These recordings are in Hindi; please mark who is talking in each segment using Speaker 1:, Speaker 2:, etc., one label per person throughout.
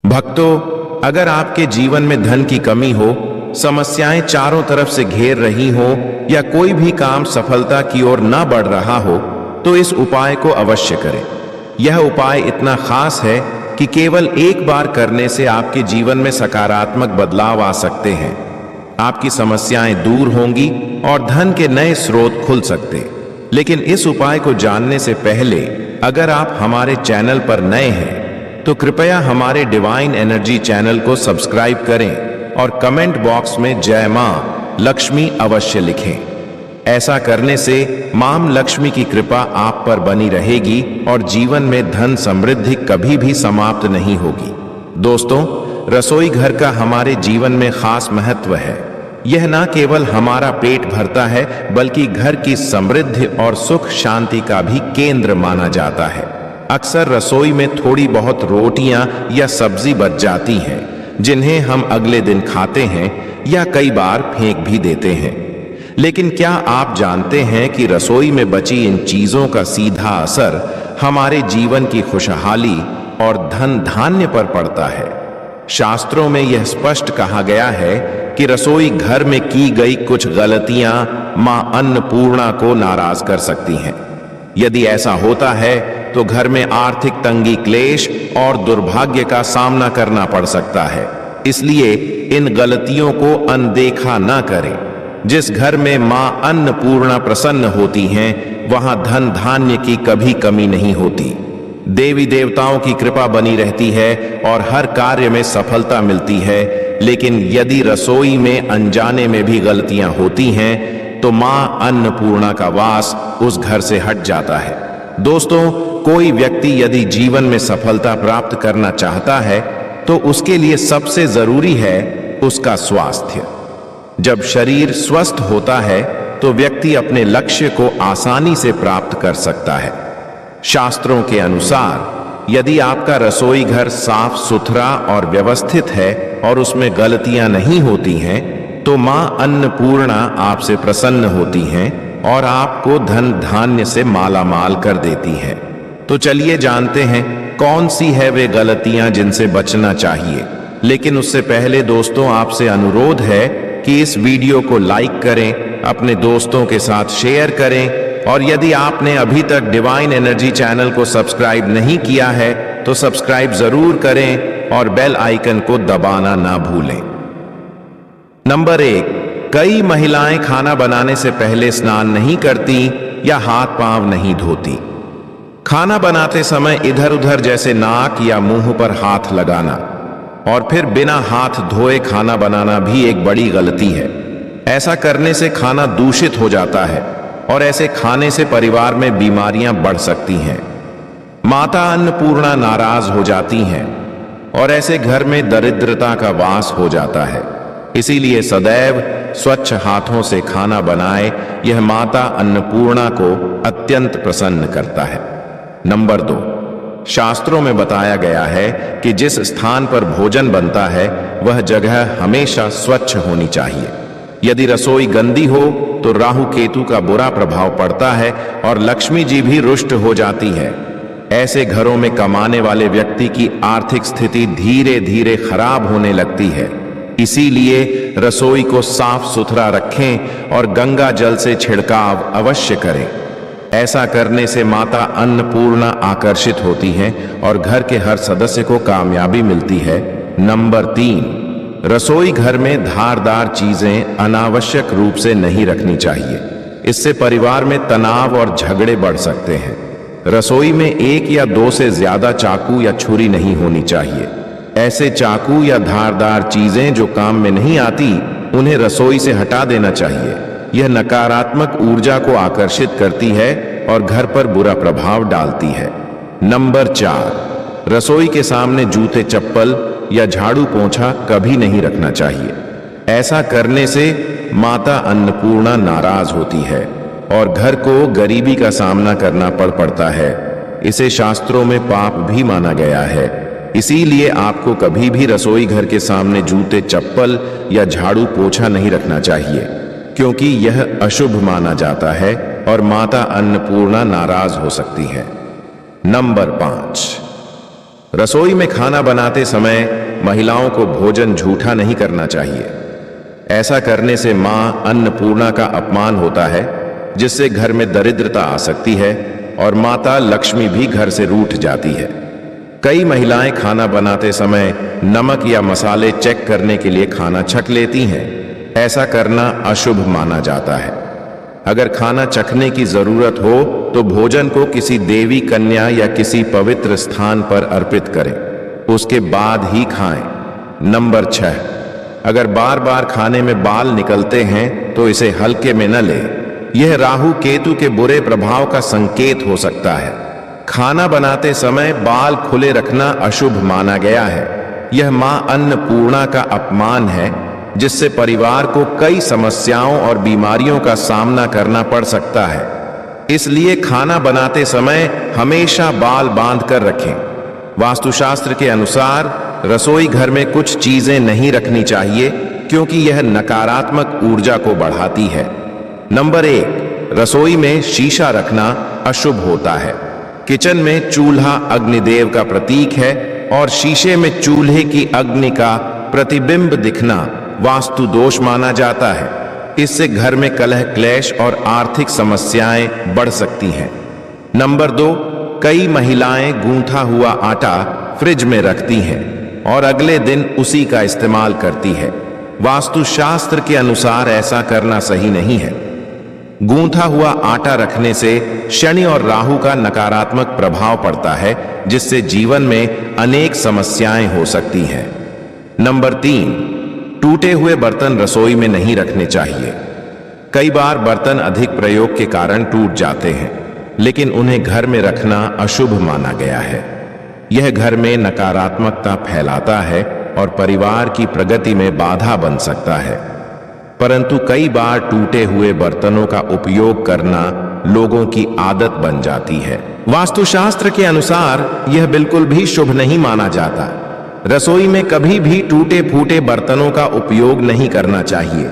Speaker 1: भक्तों, अगर आपके जीवन में धन की कमी हो, समस्याएं चारों तरफ से घेर रही हो या कोई भी काम सफलता की ओर ना बढ़ रहा हो, तो इस उपाय को अवश्य करें। यह उपाय इतना खास है कि केवल एक बार करने से आपके जीवन में सकारात्मक बदलाव आ सकते हैं। आपकी समस्याएं दूर होंगी और धन के नए स्रोत खुल सकते। लेकिन इस उपाय को जानने से पहले अगर आप हमारे चैनल पर नए हैं तो कृपया हमारे डिवाइन एनर्जी चैनल को सब्सक्राइब करें और कमेंट बॉक्स में जय मां लक्ष्मी अवश्य लिखें। ऐसा करने से मां लक्ष्मी की कृपा आप पर बनी रहेगी और जीवन में धन समृद्धि कभी भी समाप्त नहीं होगी। दोस्तों, रसोई घर का हमारे जीवन में खास महत्व है। यह न केवल हमारा पेट भरता है बल्कि घर की समृद्धि और सुख शांति का भी केंद्र माना जाता है। अक्सर रसोई में थोड़ी बहुत रोटियां या सब्जी बच जाती हैं, जिन्हें हम अगले दिन खाते हैं या कई बार फेंक भी देते हैं। लेकिन क्या आप जानते हैं कि रसोई में बची इन चीजों का सीधा असर हमारे जीवन की खुशहाली और धन धान्य पर पड़ता है? शास्त्रों में यह स्पष्ट कहा गया है कि रसोई घर में की गई कुछ गलतियां मां अन्नपूर्णा को नाराज कर सकती हैं। यदि ऐसा होता है तो घर में आर्थिक तंगी, क्लेश और दुर्भाग्य का सामना करना पड़ सकता है। इसलिए इन गलतियों को अनदेखा न करें। जिस घर में मां अन्नपूर्णा प्रसन्न होती हैं, वहां धन धान्य की कभी कमी नहीं होती। देवी देवताओं की कृपा बनी रहती है और हर कार्य में सफलता मिलती है। लेकिन यदि रसोई में अनजाने में भी गलतियां होती हैं तो मां अन्नपूर्णा का वास उस घर से हट जाता है। दोस्तों, कोई व्यक्ति यदि जीवन में सफलता प्राप्त करना चाहता है तो उसके लिए सबसे जरूरी है उसका स्वास्थ्य। जब शरीर स्वस्थ होता है तो व्यक्ति अपने लक्ष्य को आसानी से प्राप्त कर सकता है। शास्त्रों के अनुसार यदि आपका रसोई घर साफ सुथरा और व्यवस्थित है और उसमें गलतियां नहीं होती हैं, तो मां अन्नपूर्णा आपसे प्रसन्न होती हैं और आपको धन धान्य से माला माल कर देती हैं। तो चलिए जानते हैं कौन सी है वे गलतियां जिनसे बचना चाहिए। लेकिन उससे पहले दोस्तों, आपसे अनुरोध है कि इस वीडियो को लाइक करें, अपने दोस्तों के साथ शेयर करें और यदि आपने अभी तक डिवाइन एनर्जी चैनल को सब्सक्राइब नहीं किया है तो सब्सक्राइब जरूर करें और बेल आइकन को दबाना ना भूलें। नंबर 1, कई महिलाएं खाना बनाने से पहले स्नान नहीं करती या हाथ पांव नहीं धोती। खाना बनाते समय इधर उधर जैसे नाक या मुंह पर हाथ लगाना और फिर बिना हाथ धोए खाना बनाना भी एक बड़ी गलती है। ऐसा करने से खाना दूषित हो जाता है और ऐसे खाने से परिवार में बीमारियां बढ़ सकती हैं। माता अन्नपूर्णा नाराज हो जाती हैं और ऐसे घर में दरिद्रता का वास हो जाता है। इसीलिए सदैव स्वच्छ हाथों से खाना बनाए। यह माता अन्नपूर्णा को अत्यंत प्रसन्न करता है। नंबर 2, शास्त्रों में बताया गया है कि जिस स्थान पर भोजन बनता है वह जगह हमेशा स्वच्छ होनी चाहिए। यदि रसोई गंदी हो तो राहु केतु का बुरा प्रभाव पड़ता है और लक्ष्मी जी भी रुष्ट हो जाती है। ऐसे घरों में कमाने वाले व्यक्ति की आर्थिक स्थिति धीरे धीरे खराब होने लगती है। इसीलिए रसोई को साफ सुथरा रखें और गंगा जल से छिड़काव अवश्य करें। ऐसा करने से माता अन्नपूर्णा आकर्षित होती हैं और घर के हर सदस्य को कामयाबी मिलती है। नंबर 3, रसोई घर में धारदार चीजें अनावश्यक रूप से नहीं रखनी चाहिए। इससे परिवार में तनाव और झगड़े बढ़ सकते हैं। रसोई में 1 या 2 से ज्यादा चाकू या छुरी नहीं होनी चाहिए। ऐसे चाकू या धारदार चीजें जो काम में नहीं आती, उन्हें रसोई से हटा देना चाहिए। यह नकारात्मक ऊर्जा को आकर्षित करती है और घर पर बुरा प्रभाव डालती है। नंबर 4, रसोई के सामने जूते, चप्पल या झाड़ू पोंछा कभी नहीं रखना चाहिए। ऐसा करने से माता अन्नपूर्णा नाराज होती है और घर को गरीबी का सामना करना पड़ता है। इसे शास्त्रों में पाप भी माना गया है। इसीलिए आपको कभी भी रसोई घर के सामने जूते, चप्पल या झाड़ू पोंछा नहीं रखना चाहिए, क्योंकि यह अशुभ माना जाता है और माता अन्नपूर्णा नाराज हो सकती है। नंबर 5, रसोई में खाना बनाते समय महिलाओं को भोजन झूठा नहीं करना चाहिए। ऐसा करने से मां अन्नपूर्णा का अपमान होता है, जिससे घर में दरिद्रता आ सकती है और माता लक्ष्मी भी घर से रूठ जाती है। कई महिलाएं खाना बनाते समय नमक या मसाले चेक करने के लिए खाना छक लेती हैं। ऐसा करना अशुभ माना जाता है। अगर खाना चखने की जरूरत हो तो भोजन को किसी देवी कन्या या किसी पवित्र स्थान पर अर्पित करें, उसके बाद ही खाएं। नंबर 6, अगर बार बार खाने में बाल निकलते हैं तो इसे हल्के में न लें। यह राहु केतु के बुरे प्रभाव का संकेत हो सकता है। खाना बनाते समय बाल खुले रखना अशुभ माना गया है। यह मां अन्नपूर्णा का अपमान है, जिससे परिवार को कई समस्याओं और बीमारियों का सामना करना पड़ सकता है। इसलिए खाना बनाते समय हमेशा बाल बांध कर रखें। वास्तुशास्त्र के अनुसार रसोई घर में कुछ चीजें नहीं रखनी चाहिए, क्योंकि यह नकारात्मक ऊर्जा को बढ़ाती है। नंबर 1, रसोई में शीशा रखना अशुभ होता है। किचन में चूल्हा अग्निदेव का प्रतीक है और शीशे में चूल्हे की अग्नि का प्रतिबिंब दिखना वास्तु दोष माना जाता है। इससे घर में कलह क्लेश और आर्थिक समस्याएं बढ़ सकती हैं। नंबर 2, कई महिलाएं गूंथा हुआ आटा फ्रिज में रखती हैं और अगले दिन उसी का इस्तेमाल करती है। वास्तुशास्त्र के अनुसार ऐसा करना सही नहीं है। गूंथा हुआ आटा रखने से शनि और राहु का नकारात्मक प्रभाव पड़ता है, जिससे जीवन में अनेक समस्याएं हो सकती हैं। नंबर 3, टूटे हुए बर्तन रसोई में नहीं रखने चाहिए। कई बार बर्तन अधिक प्रयोग के कारण टूट जाते हैं, लेकिन उन्हें घर में रखना अशुभ माना गया है। यह घर में नकारात्मकता फैलाता है और परिवार की प्रगति में बाधा बन सकता है। परंतु कई बार टूटे हुए बर्तनों का उपयोग करना लोगों की आदत बन जाती है। वास्तुशास्त्र के अनुसार यह बिल्कुल भी शुभ नहीं माना जाता। रसोई में कभी भी टूटे फूटे बर्तनों का उपयोग नहीं करना चाहिए।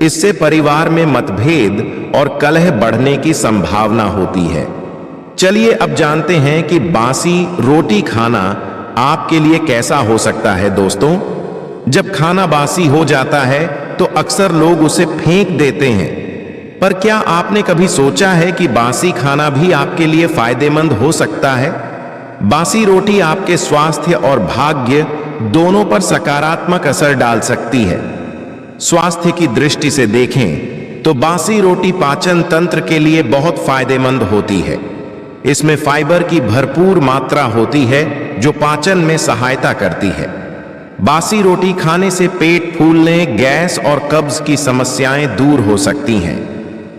Speaker 1: इससे परिवार में मतभेद और कलह बढ़ने की संभावना होती है। चलिए अब जानते हैं कि बासी रोटी खाना आपके लिए कैसा हो सकता है। दोस्तों, जब खाना बासी हो जाता है तो अक्सर लोग उसे फेंक देते हैं, पर क्या आपने कभी सोचा है कि बासी खाना भी आपके लिए फायदेमंद हो सकता है? बासी रोटी आपके स्वास्थ्य और भाग्य दोनों पर सकारात्मक असर डाल सकती है। स्वास्थ्य की दृष्टि से देखें तो बासी रोटी पाचन तंत्र के लिए बहुत फायदेमंद होती है। इसमें फाइबर की भरपूर मात्रा होती है, जो पाचन में सहायता करती है। बासी रोटी खाने से पेट फूलने, गैस और कब्ज की समस्याएं दूर हो सकती हैं।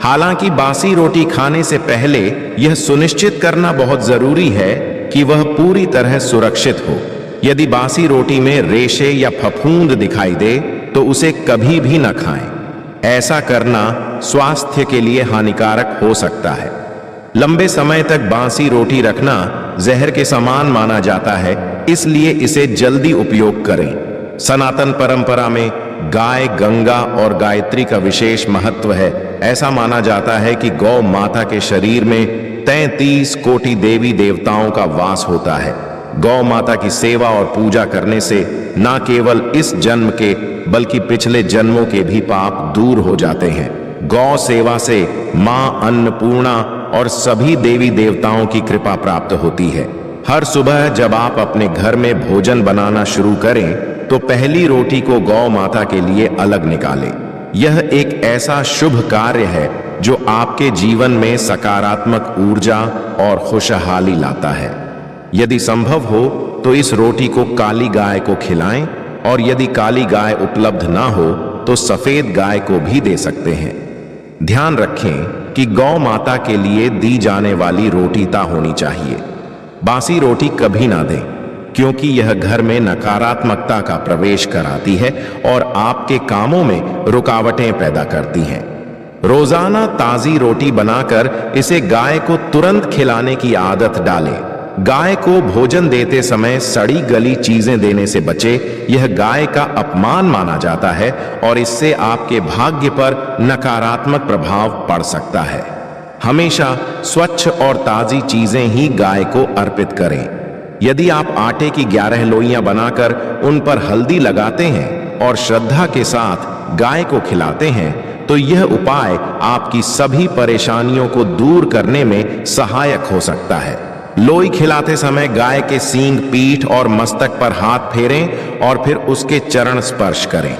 Speaker 1: हालांकि बासी रोटी खाने से पहले यह सुनिश्चित करना बहुत जरूरी है कि वह पूरी तरह सुरक्षित हो। यदि बासी रोटी में रेशे या फफूंद दिखाई दे तो उसे कभी भी न खाएं। ऐसा करना स्वास्थ्य के लिए हानिकारक हो सकता है। लंबे समय तक बासी रोटी रखना जहर के समान माना जाता है, इसलिए इसे जल्दी उपयोग करें। सनातन परंपरा में गाय, गंगा और गायत्री का विशेष महत्व है। ऐसा माना जाता है कि गौ माता के शरीर में 33 कोटि देवी देवताओं का वास होता है। गौ माता की सेवा और पूजा करने से न केवल इस जन्म के बल्कि पिछले जन्मों के भी पाप दूर हो जाते हैं। गौ सेवा से मां अन्नपूर्णा और सभी देवी देवताओं की कृपा प्राप्त होती है। हर सुबह जब आप अपने घर में भोजन बनाना शुरू करें तो पहली रोटी को गौ माता के लिए अलग निकालें। यह एक ऐसा शुभ कार्य है जो आपके जीवन में सकारात्मक ऊर्जा और खुशहाली लाता है। यदि संभव हो तो इस रोटी को काली गाय को खिलाएं, और यदि काली गाय उपलब्ध ना हो तो सफेद गाय को भी दे सकते हैं। ध्यान रखें कि गौ माता के लिए दी जाने वाली रोटीता होनी चाहिए। बासी रोटी कभी ना दें, क्योंकि यह घर में नकारात्मकता का प्रवेश कराती है और आपके कामों में रुकावटें पैदा करती हैं। रोजाना ताजी रोटी बनाकर इसे गाय को तुरंत खिलाने की आदत डालें। गाय को भोजन देते समय सड़ी गली चीजें देने से बचे। यह गाय का अपमान माना जाता है और इससे आपके भाग्य पर नकारात्मक प्रभाव पड़ सकता है। हमेशा स्वच्छ और ताजी चीजें ही गाय को अर्पित करें। यदि आप आटे की 11 लोइयां बनाकर उन पर हल्दी लगाते हैं और श्रद्धा के साथ गाय को खिलाते हैं तो यह उपाय आपकी सभी परेशानियों को दूर करने में सहायक हो सकता है। लोई खिलाते समय गाय के सींग, पीठ और मस्तक पर हाथ फेरें और फिर उसके चरण स्पर्श करें।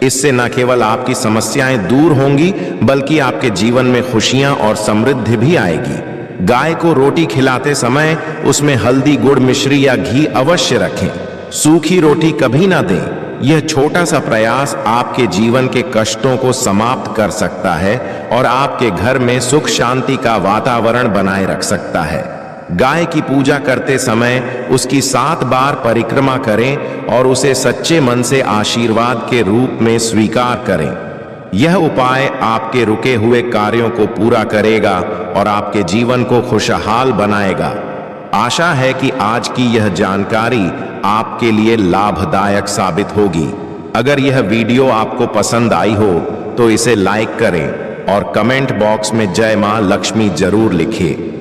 Speaker 1: इससे न केवल आपकी समस्याएं दूर होंगी बल्कि आपके जीवन में खुशियां और समृद्धि भी आएगी। गाय को रोटी खिलाते समय उसमें हल्दी, गुड़, मिश्री या घी अवश्य रखें। सूखी रोटी कभी ना दें। यह छोटा सा प्रयास आपके जीवन के कष्टों को समाप्त कर सकता है और आपके घर में सुख शांति का वातावरण बनाए रख सकता है। गाय की पूजा करते समय उसकी 7 बार परिक्रमा करें और उसे सच्चे मन से आशीर्वाद के रूप में स्वीकार करें। यह उपाय आपके रुके हुए कार्यों को पूरा करेगा और आपके जीवन को खुशहाल बनाएगा। आशा है कि आज की यह जानकारी आपके लिए लाभदायक साबित होगी। अगर यह वीडियो आपको पसंद आई हो तो इसे लाइक करें और कमेंट बॉक्स में जय मां लक्ष्मी जरूर लिखें।